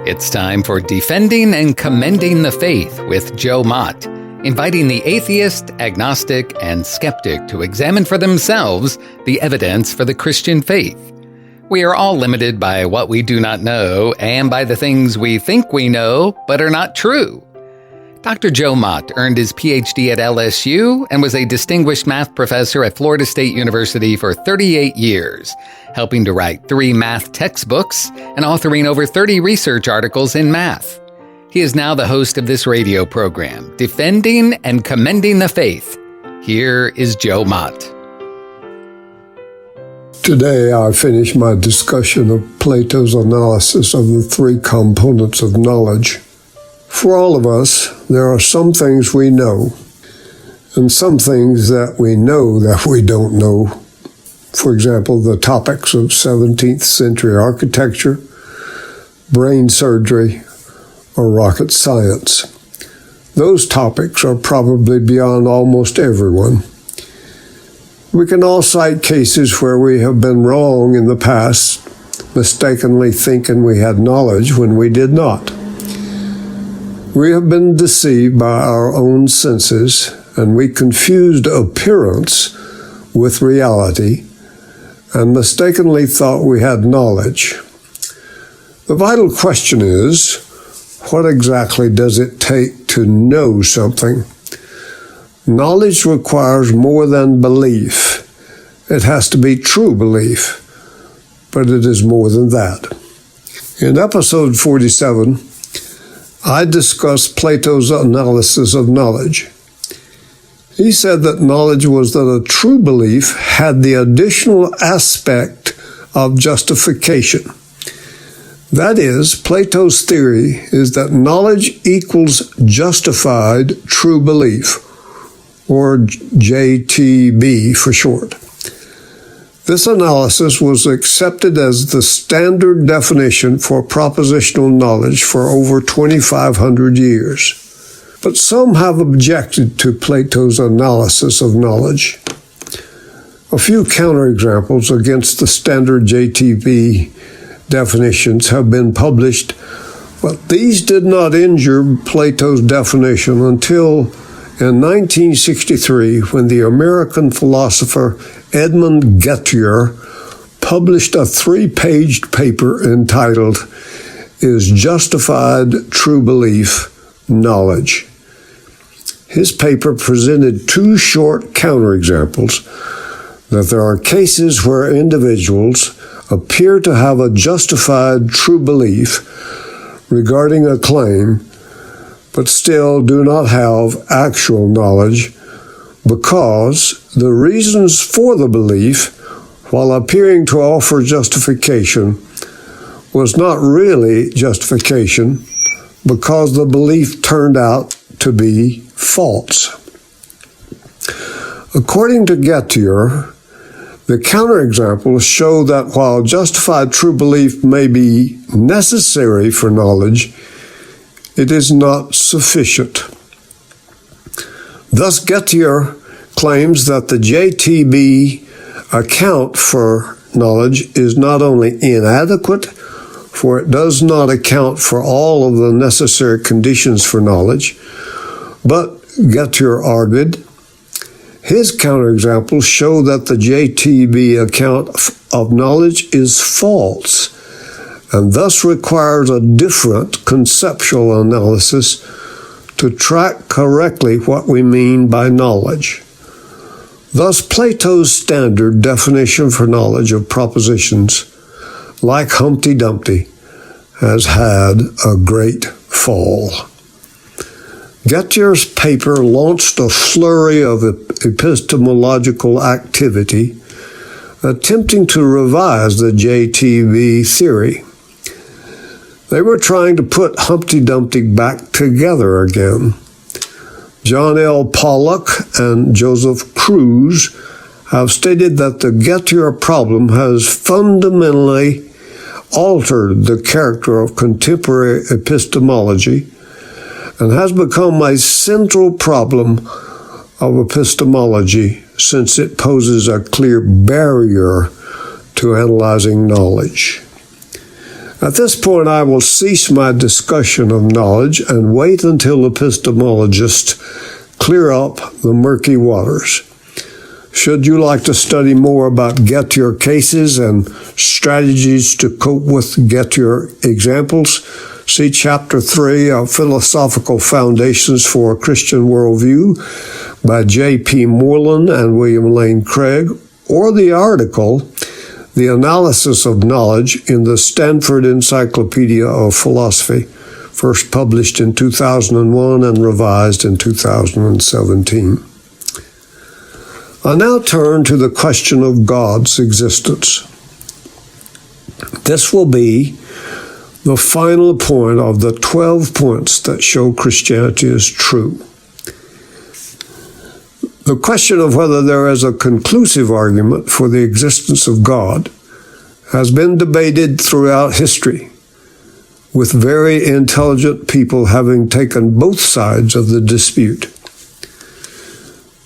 It's time for Defending and Commending the Faith with Joe Mott, inviting the atheist, agnostic, and skeptic to examine for themselves the evidence for the Christian faith. We are all limited by what we do not know and by the things we think we know but are not true. Dr. Joe Mott earned his PhD at LSU and was a distinguished math professor at Florida State University for 38 years, helping to write 3 math textbooks and authoring over 30 research articles in math. He is now the host of this radio program, Defending and Commending the Faith. Here is Joe Mott. Today I finish my discussion of Plato's analysis of the 3 components of knowledge. For all of us, there are some things we know, and some things that we know that we don't know. For example, the topics of 17th century architecture, brain surgery, or rocket science. Those topics are probably beyond almost everyone. We can all cite cases where we have been wrong in the past, mistakenly thinking we had knowledge when we did not. We have been deceived by our own senses, and we confused appearance with reality, and mistakenly thought we had knowledge. The vital question is, what exactly does it take to know something? Knowledge requires more than belief. It has to be true belief, but it is more than that. In episode 47, I discussed Plato's analysis of knowledge. He said that knowledge was that a true belief had the additional aspect of justification. That is, Plato's theory is that knowledge equals justified true belief, or JTB for short. This analysis was accepted as the standard definition for propositional knowledge for over 2,500 years. But some have objected to Plato's analysis of knowledge. A few counterexamples against the standard JTB definitions have been published, but these did not injure Plato's definition until in 1963, when the American philosopher Edmund Gettier published a 3-paged paper entitled, "Is Justified True Belief Knowledge?" His paper presented 2 short counterexamples that there are cases where individuals appear to have a justified true belief regarding a claim, but still do not have actual knowledge because the reasons for the belief, while appearing to offer justification, was not really justification because the belief turned out to be false. According to Gettier, the counterexamples show that while justified true belief may be necessary for knowledge, it is not sufficient. Thus, Gettier claims that the JTB account for knowledge is not only inadequate, for it does not account for all of the necessary conditions for knowledge, but, Gettier argued, his counterexamples show that the JTB account of knowledge is false, and thus requires a different conceptual analysis to track correctly what we mean by knowledge. Thus, Plato's standard definition for knowledge of propositions, like Humpty Dumpty, has had a great fall. Gettier's paper launched a flurry of epistemological activity, attempting to revise the JTB theory. They were trying to put Humpty Dumpty back together again. John L. Pollock and Joseph Cruz have stated that the Gettier problem has fundamentally altered the character of contemporary epistemology and has become a central problem of epistemology since it poses a clear barrier to analyzing knowledge. At this point, I will cease my discussion of knowledge and wait until epistemologists clear up the murky waters. Should you like to study more about Gettier cases and strategies to cope with Gettier examples, see Chapter 3 of Philosophical Foundations for a Christian Worldview by J.P. Moreland and William Lane Craig, or the article, The Analysis of Knowledge, in the Stanford Encyclopedia of Philosophy, first published in 2001 and revised in 2017. I now turn to the question of God's existence. This will be the final point of the 12 points that show Christianity is true. The question of whether there is a conclusive argument for the existence of God has been debated throughout history, with very intelligent people having taken both sides of the dispute.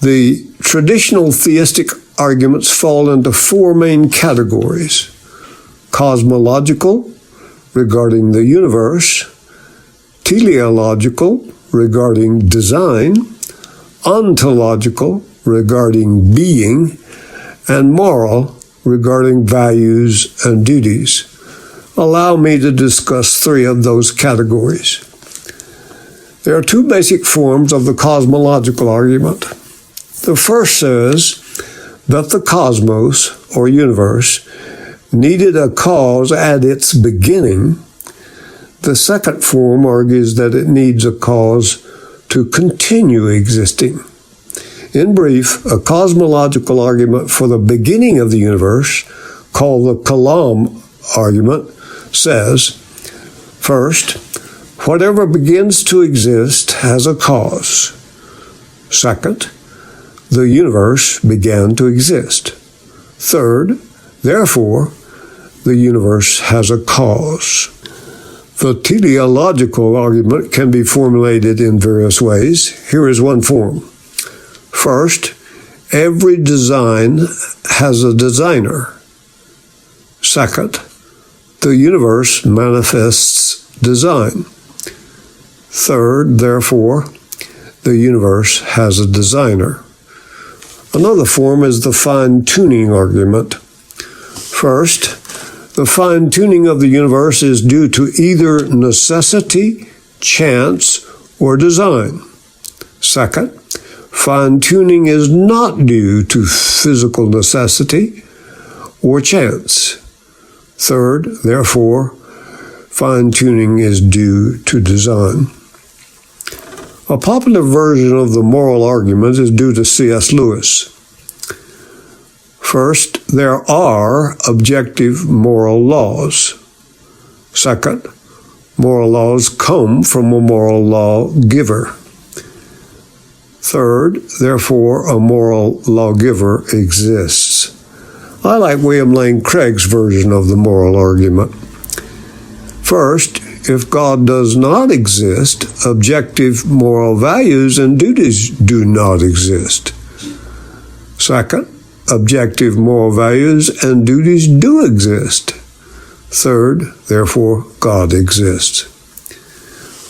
The traditional theistic arguments fall into four main categories: cosmological, regarding the universe; teleological, regarding design; ontological, regarding being; and moral, regarding values and duties. Allow me to discuss three of those categories. There are two basic forms of the cosmological argument. The first says that the cosmos, or universe, needed a cause at its beginning. The second form argues that it needs a cause to continue existing. In brief, a cosmological argument for the beginning of the universe, called the Kalam argument, says, first, whatever begins to exist has a cause. Second, the universe began to exist. Third, therefore, the universe has a cause. The teleological argument can be formulated in various ways. Here is one form. First, every design has a designer. Second, the universe manifests design. Third, therefore, the universe has a designer. Another form is the fine-tuning argument. First, the fine-tuning of the universe is due to either necessity, chance, or design. Second, fine-tuning is not due to physical necessity or chance. Third, therefore, fine-tuning is due to design. A popular version of the moral argument is due to C.S. Lewis. First, there are objective moral laws. Second, moral laws come from a moral lawgiver. Third, therefore, a moral lawgiver exists. I like William Lane Craig's version of the moral argument. First, if God does not exist, objective moral values and duties do not exist. Second, objective moral values and duties do exist. Third, therefore, God exists.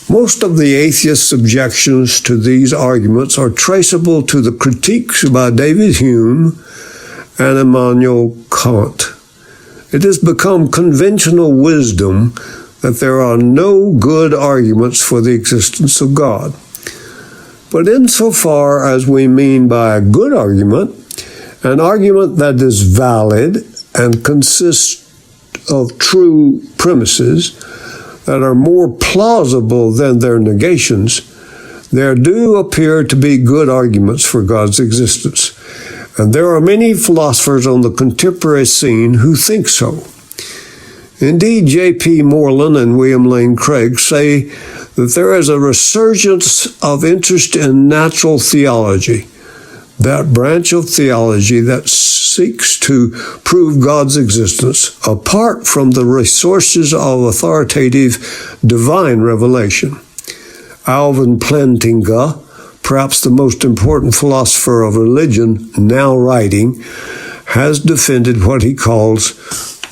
Most of the atheists' objections to these arguments are traceable to the critiques by David Hume and Immanuel Kant. It has become conventional wisdom that there are no good arguments for the existence of God. But insofar as we mean by a good argument, an argument that is valid and consists of true premises that are more plausible than their negations, there do appear to be good arguments for God's existence. And there are many philosophers on the contemporary scene who think so. Indeed, J.P. Moreland and William Lane Craig say that there is a resurgence of interest in natural theology, that branch of theology that seeks to prove God's existence apart from the resources of authoritative divine revelation. Alvin Plantinga, perhaps the most important philosopher of religion now writing, has defended what he calls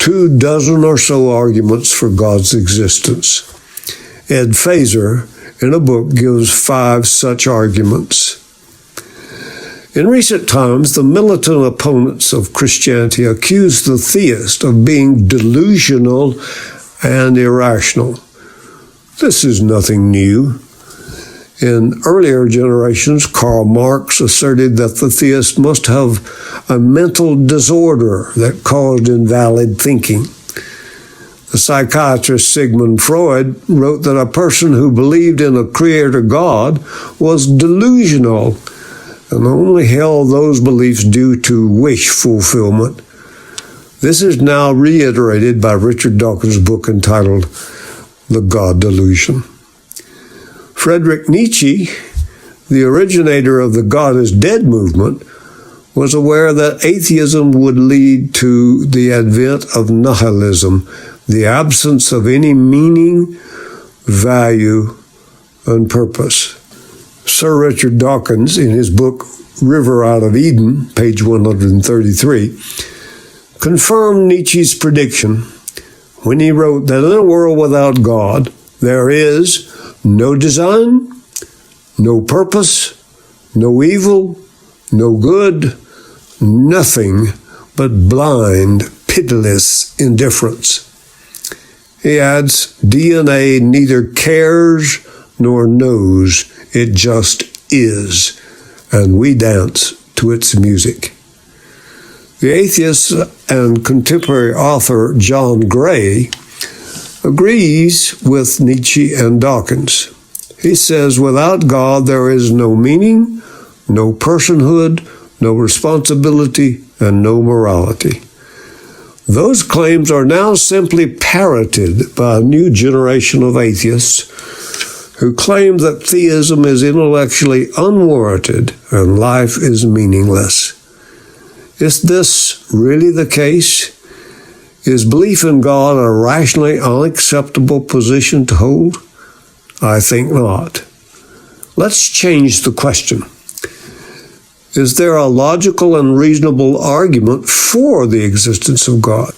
24 or so arguments for God's existence. Ed Feser, in a book, gives 5 such arguments. In recent times, the militant opponents of Christianity accuse the theist of being delusional and irrational. This is nothing new. In earlier generations, Karl Marx asserted that the theist must have a mental disorder that caused invalid thinking. The psychiatrist Sigmund Freud wrote that a person who believed in a creator God was delusional and only held those beliefs due to wish fulfillment. This is now reiterated by Richard Dawkins' book entitled The God Delusion. Friedrich Nietzsche, the originator of the God is Dead movement, was aware that atheism would lead to the advent of nihilism, the absence of any meaning, value, and purpose. Sir Richard Dawkins, in his book River Out of Eden, page 133, confirmed Nietzsche's prediction when he wrote that in a world without God, there is no design, no purpose, no evil, no good, nothing but blind, pitiless indifference. He adds, DNA neither cares nor knows, it just is, and we dance to its music. The atheist and contemporary author John Gray agrees with Nietzsche and Dawkins. He says, without God there is no meaning, no personhood, no responsibility, and no morality. Those claims are now simply parroted by a new generation of atheists who claim that theism is intellectually unwarranted and life is meaningless. Is this really the case? Is belief in God a rationally unacceptable position to hold? I think not. Let's change the question. Is there a logical and reasonable argument for the existence of God?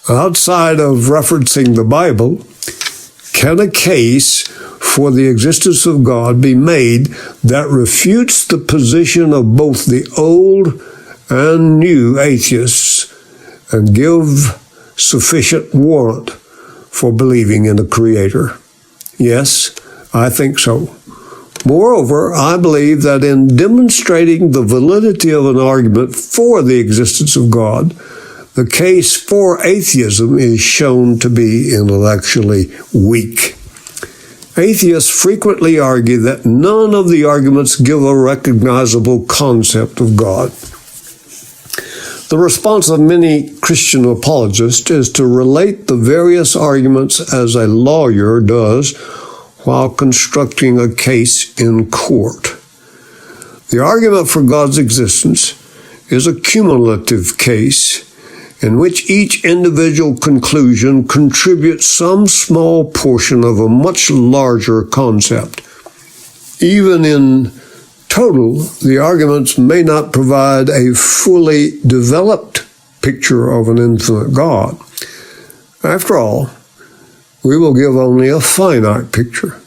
Outside of referencing the Bible, can a case for the existence of God be made that refutes the position of both the old and new atheists and give sufficient warrant for believing in a creator? Yes, I think so. Moreover, I believe that in demonstrating the validity of an argument for the existence of God, the case for atheism is shown to be intellectually weak. Atheists frequently argue that none of the arguments give a recognizable concept of God. The response of many Christian apologists is to relate the various arguments as a lawyer does while constructing a case in court. The argument for God's existence is a cumulative case in which each individual conclusion contributes some small portion of a much larger concept. Even in total, the arguments may not provide a fully developed picture of an infinite God. After all, we will give only a finite picture.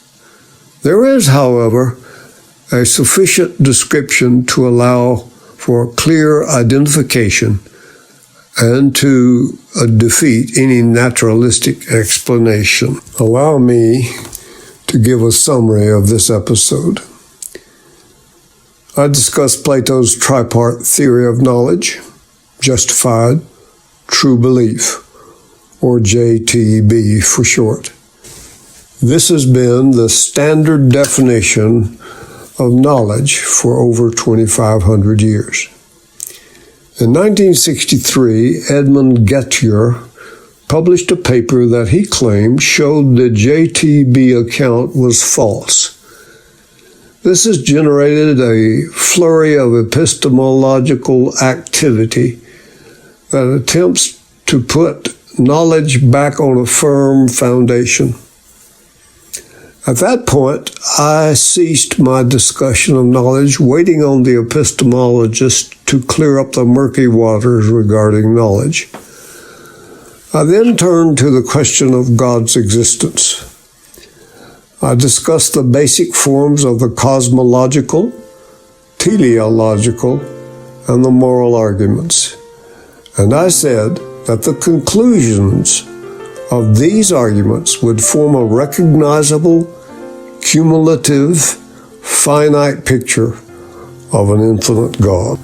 There is, however, a sufficient description to allow for clear identification and to defeat any naturalistic explanation. Allow me to give a summary of this episode. I discussed Plato's tripart theory of knowledge, justified, true belief, or JTB for short. This has been the standard definition of knowledge for over 2,500 years. In 1963, Edmund Gettier published a paper that he claimed showed the JTB account was false. This has generated a flurry of epistemological activity that attempts to put knowledge back on a firm foundation. At that point, I ceased my discussion of knowledge, waiting on the epistemologist to clear up the murky waters regarding knowledge. I then turned to the question of God's existence. I discussed the basic forms of the cosmological, teleological, and the moral arguments. And I said that the conclusions of these arguments would form a recognizable, cumulative, finite picture of an infinite God.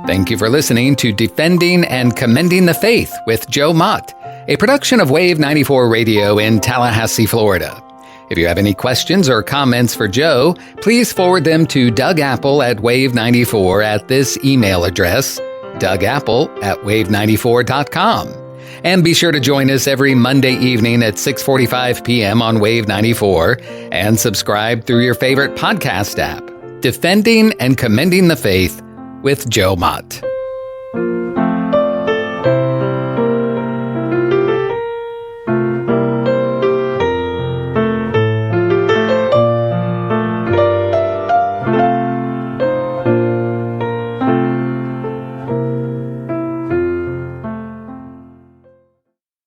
Thank you for listening to Defending and Commending the Faith with Joe Mott, a production of Wave 94 Radio in Tallahassee, Florida. If you have any questions or comments for Joe, please forward them to Doug Apple at Wave94 at this email address, dougapple@wave94.com. And be sure to join us every Monday evening at 6:45 p.m. on Wave 94 and subscribe through your favorite podcast app. Defending and Commending the Faith with Joe Mott.